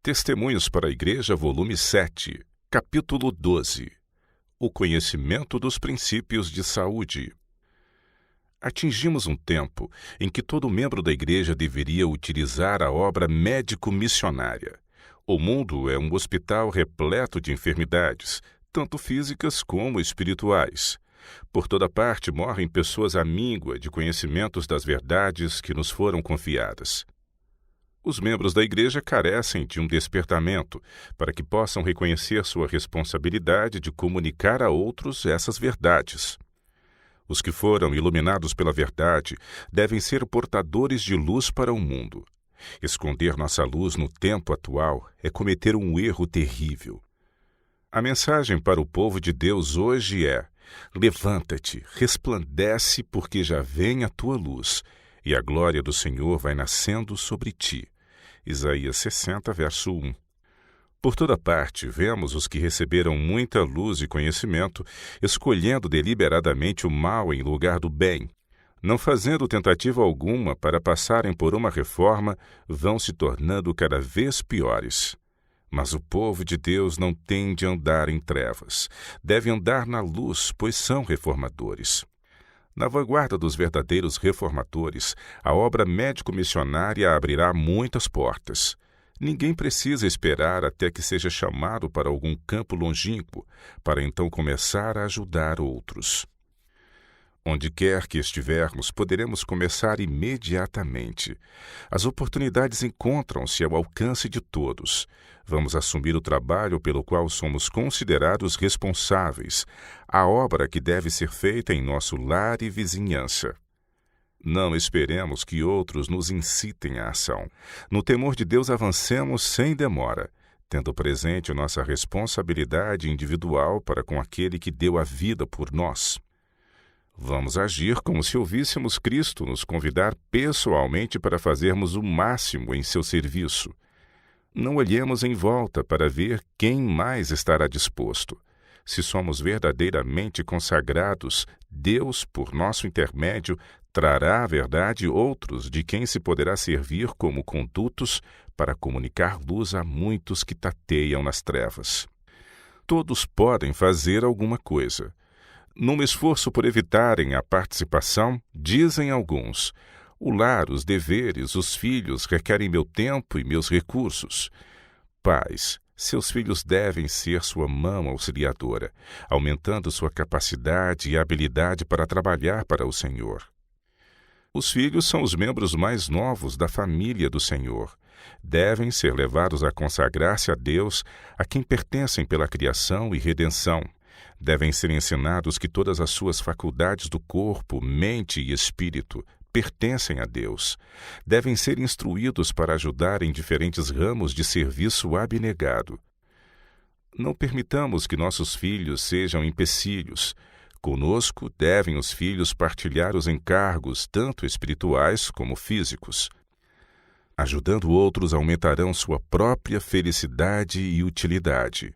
Testemunhos para a Igreja, volume 7, capítulo 12. O conhecimento dos princípios de saúde. Atingimos um tempo em que todo membro da Igreja deveria utilizar a obra médico-missionária. O mundo é um hospital repleto de enfermidades, tanto físicas como espirituais. Por toda parte morrem pessoas à míngua de conhecimentos das verdades que nos foram confiadas. Os membros da Igreja carecem de um despertamento para que possam reconhecer sua responsabilidade de comunicar a outros essas verdades. Os que foram iluminados pela verdade devem ser portadores de luz para o mundo. Esconder nossa luz no tempo atual é cometer um erro terrível. A mensagem para o povo de Deus hoje é: levanta-te, resplandece, porque já vem a tua luz, e a glória do Senhor vai nascendo sobre ti. Isaías 60, verso 1. Por toda parte, vemos os que receberam muita luz e conhecimento, escolhendo deliberadamente o mal em lugar do bem. Não fazendo tentativa alguma para passarem por uma reforma, vão se tornando cada vez piores. Mas o povo de Deus não tem de andar em trevas. Deve andar na luz, pois são reformadores. Na vanguarda dos verdadeiros reformadores, a obra médico-missionária abrirá muitas portas. Ninguém precisa esperar até que seja chamado para algum campo longínquo, para então começar a ajudar outros. Onde quer que estivermos, poderemos começar imediatamente. As oportunidades encontram-se ao alcance de todos. Vamos assumir o trabalho pelo qual somos considerados responsáveis, a obra que deve ser feita em nosso lar e vizinhança. Não esperemos que outros nos incitem à ação. No temor de Deus avancemos sem demora, tendo presente nossa responsabilidade individual para com aquele que deu a vida por nós. Vamos agir como se ouvíssemos Cristo nos convidar pessoalmente para fazermos o máximo em seu serviço. Não olhemos em volta para ver quem mais estará disposto. Se somos verdadeiramente consagrados, Deus, por nosso intermédio, trará à verdade outros de quem se poderá servir como condutos para comunicar luz a muitos que tateiam nas trevas. Todos podem fazer alguma coisa. Num esforço por evitarem a participação, dizem alguns: o lar, os deveres, os filhos requerem meu tempo e meus recursos. Pais, seus filhos devem ser sua mão auxiliadora, aumentando sua capacidade e habilidade para trabalhar para o Senhor. Os filhos são os membros mais novos da família do Senhor. Devem ser levados a consagrar-se a Deus, a quem pertencem pela criação e redenção. Devem ser ensinados que todas as suas faculdades do corpo, mente e espírito pertencem a Deus. Devem ser instruídos para ajudar em diferentes ramos de serviço abnegado. Não permitamos que nossos filhos sejam empecilhos. Conosco devem os filhos partilhar os encargos, tanto espirituais como físicos. Ajudando outros, aumentarão sua própria felicidade e utilidade.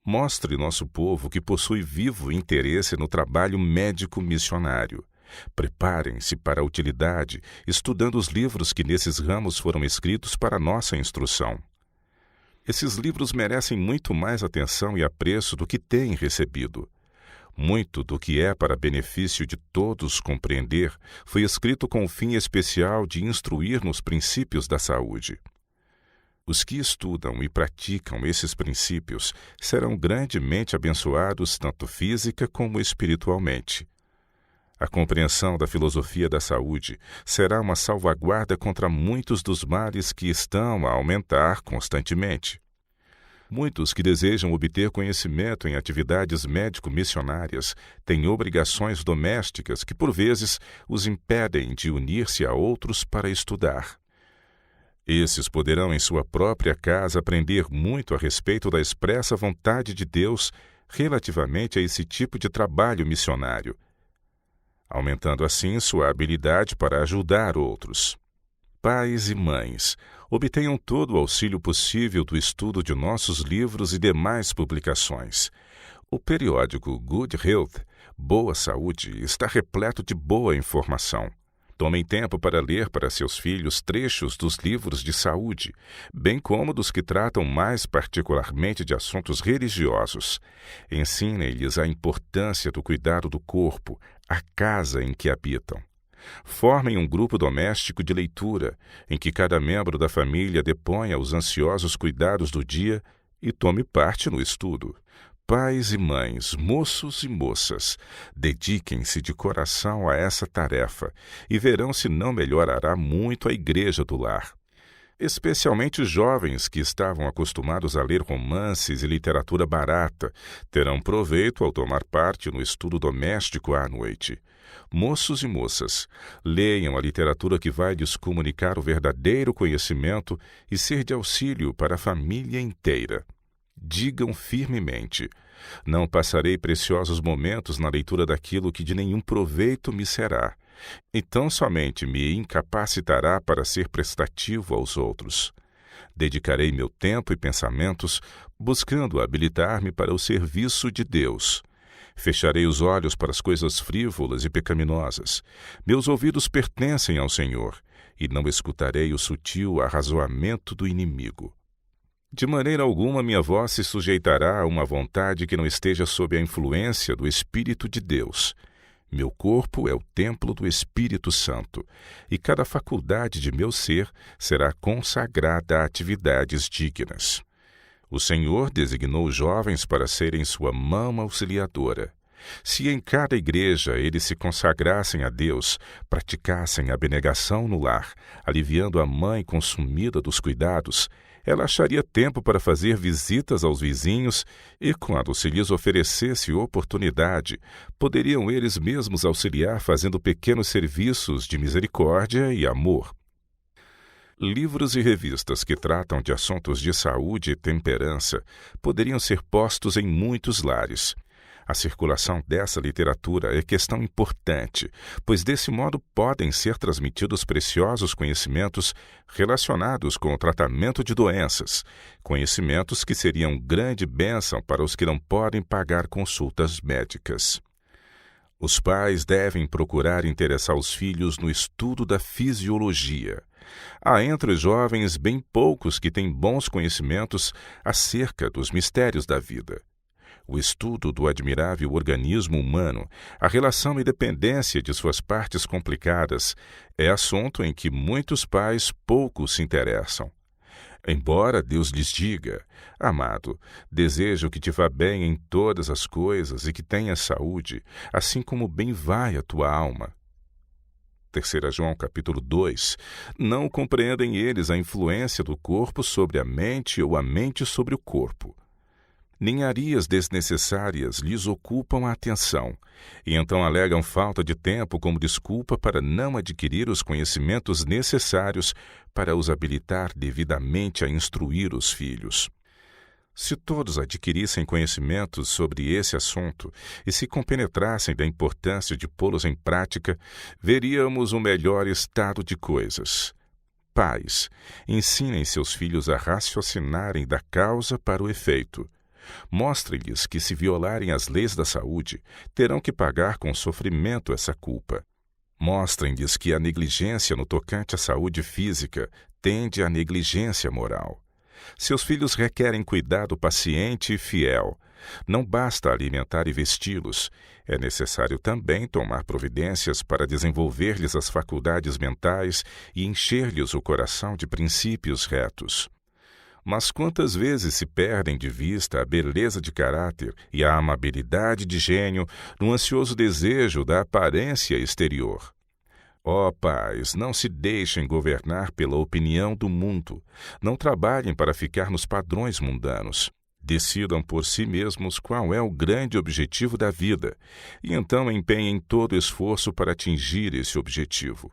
Mostre nosso povo que possui vivo interesse no trabalho médico-missionário. Preparem-se para a utilidade, estudando os livros que nesses ramos foram escritos para nossa instrução. Esses livros merecem muito mais atenção e apreço do que têm recebido. Muito do que é para benefício de todos compreender foi escrito com o fim especial de instruir nos princípios da saúde. Os que estudam e praticam esses princípios serão grandemente abençoados tanto física como espiritualmente. A compreensão da filosofia da saúde será uma salvaguarda contra muitos dos males que estão a aumentar constantemente. Muitos que desejam obter conhecimento em atividades médico-missionárias têm obrigações domésticas que, por vezes, os impedem de unir-se a outros para estudar. Esses poderão, em sua própria casa, aprender muito a respeito da expressa vontade de Deus relativamente a esse tipo de trabalho missionário, aumentando assim sua habilidade para ajudar outros. Pais e mães, obtenham todo o auxílio possível do estudo de nossos livros e demais publicações. O periódico Good Health, Boa Saúde, está repleto de boa informação. Tomem tempo para ler para seus filhos trechos dos livros de saúde, bem como dos que tratam mais particularmente de assuntos religiosos. Ensinem-lhes a importância do cuidado do corpo, a casa em que habitam. Formem um grupo doméstico de leitura, em que cada membro da família deponha os ansiosos cuidados do dia e tome parte no estudo. Pais e mães, moços e moças, dediquem-se de coração a essa tarefa e verão se não melhorará muito a igreja do lar. Especialmente os jovens que estavam acostumados a ler romances e literatura barata terão proveito ao tomar parte no estudo doméstico à noite. Moços e moças, leiam a literatura que vai lhes comunicar o verdadeiro conhecimento e ser de auxílio para a família inteira. Digam firmemente: não passarei preciosos momentos na leitura daquilo que de nenhum proveito me será. Então somente me incapacitará para ser prestativo aos outros. Dedicarei meu tempo e pensamentos buscando habilitar-me para o serviço de Deus. Fecharei os olhos para as coisas frívolas e pecaminosas. Meus ouvidos pertencem ao Senhor, e não escutarei o sutil arrazoamento do inimigo. De maneira alguma minha voz se sujeitará a uma vontade que não esteja sob a influência do Espírito de Deus. Meu corpo é o templo do Espírito Santo, e cada faculdade de meu ser será consagrada a atividades dignas. O Senhor designou jovens para serem sua mão auxiliadora. Se em cada igreja eles se consagrassem a Deus, praticassem a abnegação no lar, aliviando a mãe consumida dos cuidados, ela acharia tempo para fazer visitas aos vizinhos e, quando se lhes oferecesse oportunidade, poderiam eles mesmos auxiliar fazendo pequenos serviços de misericórdia e amor. Livros e revistas que tratam de assuntos de saúde e temperança poderiam ser postos em muitos lares. A circulação dessa literatura é questão importante, pois desse modo podem ser transmitidos preciosos conhecimentos relacionados com o tratamento de doenças, conhecimentos que seriam grande bênção para os que não podem pagar consultas médicas. Os pais devem procurar interessar os filhos no estudo da fisiologia. Há entre os jovens bem poucos que têm bons conhecimentos acerca dos mistérios da vida. O estudo do admirável organismo humano, a relação e dependência de suas partes complicadas, é assunto em que muitos pais pouco se interessam. Embora Deus lhes diga: amado, desejo que te vá bem em todas as coisas e que tenhas saúde, assim como bem vai a tua alma. 3 João capítulo 2, não compreendem eles a influência do corpo sobre a mente ou a mente sobre o corpo. Ninharias desnecessárias lhes ocupam a atenção, e então alegam falta de tempo como desculpa para não adquirir os conhecimentos necessários para os habilitar devidamente a instruir os filhos. Se todos adquirissem conhecimentos sobre esse assunto e se compenetrassem da importância de pô-los em prática, veríamos um melhor estado de coisas. Pais, ensinem seus filhos a raciocinarem da causa para o efeito. Mostre-lhes que, se violarem as leis da saúde, terão que pagar com sofrimento essa culpa. Mostrem-lhes que a negligência no tocante à saúde física tende à negligência moral. Seus filhos requerem cuidado paciente e fiel. Não basta alimentar e vesti-los. É necessário também tomar providências para desenvolver-lhes as faculdades mentais e encher-lhes o coração de princípios retos. Mas quantas vezes se perdem de vista a beleza de caráter e a amabilidade de gênio no ansioso desejo da aparência exterior? Ó pais, não se deixem governar pela opinião do mundo. Não trabalhem para ficar nos padrões mundanos. Decidam por si mesmos qual é o grande objetivo da vida, e então empenhem todo esforço para atingir esse objetivo.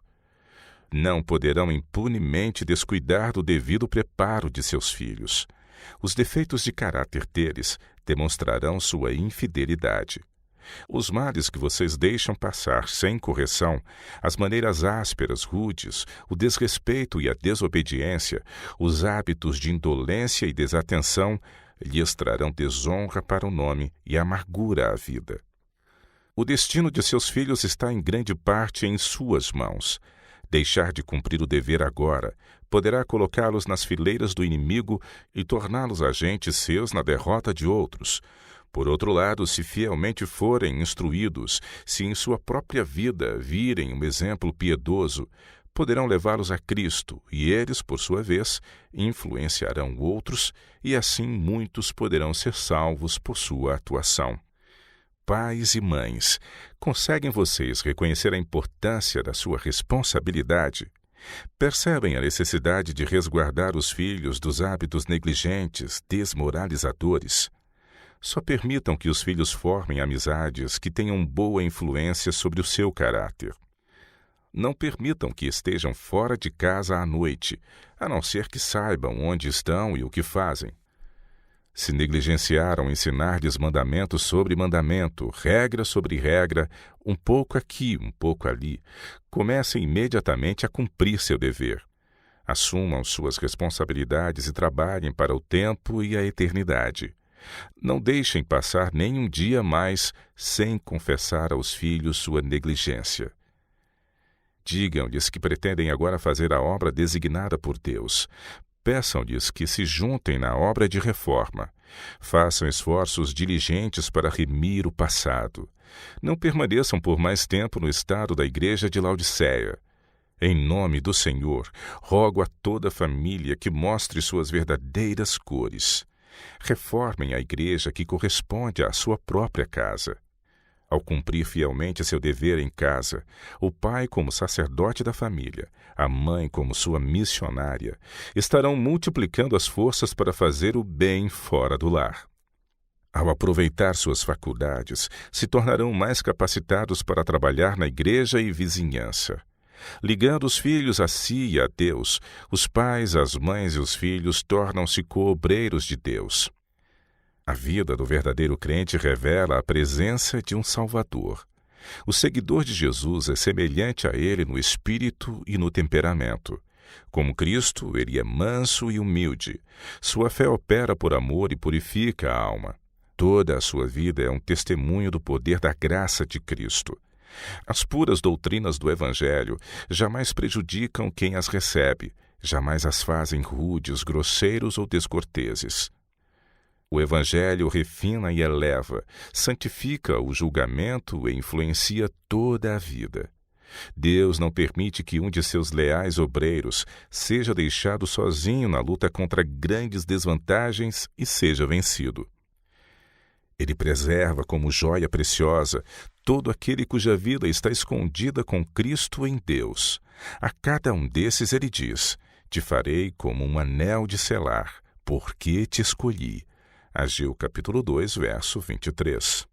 Não poderão impunemente descuidar do devido preparo de seus filhos. Os defeitos de caráter deles demonstrarão sua infidelidade. Os males que vocês deixam passar sem correção, as maneiras ásperas, rudes, o desrespeito e a desobediência, os hábitos de indolência e desatenção, lhes trarão desonra para o nome e amargura à vida. O destino de seus filhos está em grande parte em suas mãos. Deixar de cumprir o dever agora poderá colocá-los nas fileiras do inimigo e torná-los agentes seus na derrota de outros. Por outro lado, se fielmente forem instruídos, se em sua própria vida virem um exemplo piedoso, poderão levá-los a Cristo, e eles, por sua vez, influenciarão outros, e assim muitos poderão ser salvos por sua atuação. Pais e mães, conseguem vocês reconhecer a importância da sua responsabilidade? Percebem a necessidade de resguardar os filhos dos hábitos negligentes, desmoralizadores? Só permitam que os filhos formem amizades que tenham boa influência sobre o seu caráter. Não permitam que estejam fora de casa à noite, a não ser que saibam onde estão e o que fazem. Se negligenciaram ensinar-lhes mandamento sobre mandamento, regra sobre regra, um pouco aqui, um pouco ali, comecem imediatamente a cumprir seu dever. Assumam suas responsabilidades e trabalhem para o tempo e a eternidade. Não deixem passar nem um dia mais sem confessar aos filhos sua negligência. Digam-lhes que pretendem agora fazer a obra designada por Deus. Peçam-lhes que se juntem na obra de reforma. Façam esforços diligentes para remir o passado. Não permaneçam por mais tempo no estado da igreja de Laodiceia. Em nome do Senhor, rogo a toda a família que mostre suas verdadeiras cores. Reformem a igreja que corresponde à sua própria casa. Ao cumprir fielmente seu dever em casa, o pai como sacerdote da família, a mãe como sua missionária, estarão multiplicando as forças para fazer o bem fora do lar. Ao aproveitar suas faculdades, se tornarão mais capacitados para trabalhar na igreja e vizinhança. Ligando os filhos a si e a Deus, os pais, as mães e os filhos tornam-se coobreiros de Deus. A vida do verdadeiro crente revela a presença de um Salvador. O seguidor de Jesus é semelhante a ele no espírito e no temperamento. Como Cristo, ele é manso e humilde. Sua fé opera por amor e purifica a alma. Toda a sua vida é um testemunho do poder da graça de Cristo. As puras doutrinas do Evangelho jamais prejudicam quem as recebe, jamais as fazem rudes, grosseiros ou descorteses. O Evangelho refina e eleva, santifica o julgamento e influencia toda a vida. Deus não permite que um de seus leais obreiros seja deixado sozinho na luta contra grandes desvantagens e seja vencido. Ele preserva como joia preciosa todo aquele cuja vida está escondida com Cristo em Deus. A cada um desses ele diz: te farei como um anel de selar, porque te escolhi. Ageu capítulo 2, verso 23.